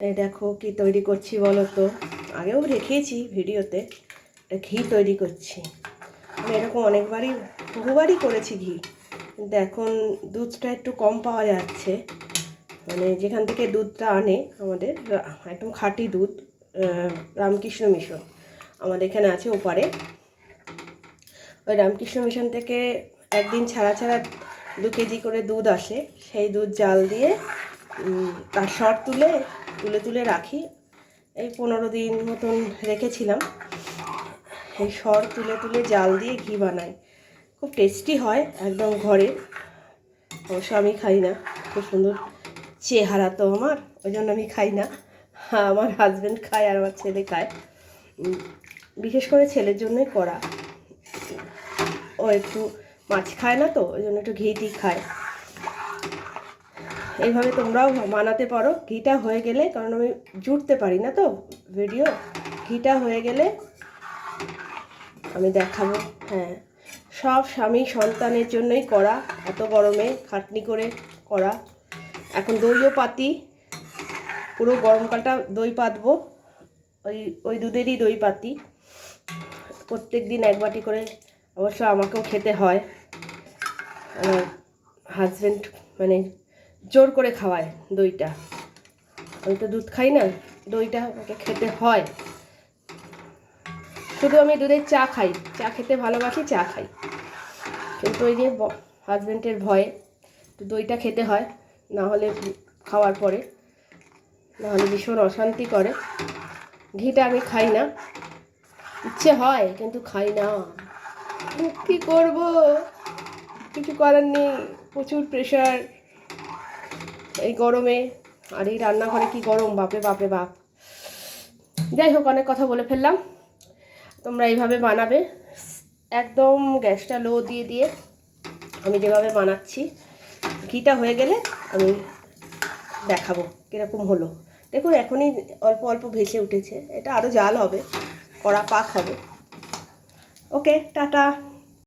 এই দেখো কি তৈরি করছি বলো তো। আগেও রেখেছি ভিডিওতে। ঘি তৈরি করছি। আমি এরকম অনেকবারই বহুবারই করেছি ঘি, কিন্তু এখন দুধটা একটু কম পাওয়া যাচ্ছে। মানে যেখান থেকে দুধটা আনে আমাদের একদম খাঁটি দুধ, রামকৃষ্ণ মিশন আমাদের এখানে আছে ওপারে। ওই রামকৃষ্ণ মিশন থেকে একদিন ছাড়া ছাড়া 2 কেজি করে দুধ আসে। সেই দুধ জাল দিয়ে তার সর তুলে তুলে তুলে রাখি। এই 15 দিন মতন রেখেছিলাম। এই সর তুলে তুলে জাল দিয়ে ঘি বানাই, খুব টেস্টি হয় একদম ঘরে। অবশ্য আমি খাই না, খুব সুন্দর চেহারা তো আমার, ওই জন্য আমি খাই না। আমার হাজব্যান্ড খায় আর আমার ছেলে খায়। বিশেষ করে ছেলের জন্যই করা। ও একটু মাছ খায় না তো, ওই জন্য একটু ঘি টি খায়। এইভাবে তোমরাও বানাতে পারো। ঘিটা হয়ে গেলে, কারণ আমি জুড়তে পারি না তো ভিডিও, ঘিটা হয়ে গেলে আমি দেখাবো। হ্যাঁ, সব স্বামী সন্তানের জন্যই করা, এত গরমে খাটনি করে করা। এখন দইও পাতি, পুরো গরমকালটা দই পাতবো। ওই দুধেরই দই পাতি, প্রত্যেক দিন 1 বাটি করে। অবশ্য আমাকেও খেতে হয়, আমার হাজব্যান্ড মানে জোর করে খাওয়ায় দইটা। আমি তো দুধ খাই না, দইটা আমাকে খেতে হয়। শুধু আমি দুধের চা খাই, চা খেতে ভালোবাসি, চা খাই। কিন্তু ওই যে হাজব্যান্ডের ভয়ে তো দইটা খেতে হয়, না হলে খাওয়ার পরে না হলে ভীষণ অশান্তি করে। ঘিটা আমি খাই না, ইচ্ছে হয় কিন্তু খাই না। কী করব, কিছু করার নেই, প্রচুর প্রেশার এই গরমে। আর এই রান্নাঘরে কি গরম, বাপরে বাপরে বাপ। যাই হোক, অনেক কথা বলে ফেললাম। তোমরা এইভাবে বানাবে, একদম গ্যাসটা লো দিয়ে দিয়ে আমি যেভাবে বানাচ্ছি। ঘিটা হয়ে গেলে আমি দেখাবো কীরকম হলো। দেখুন এখনই অল্প অল্প ভেসে উঠেছে, এটা আরও জাল হবে, কড়া পাক হবে। ওকে, টাটা।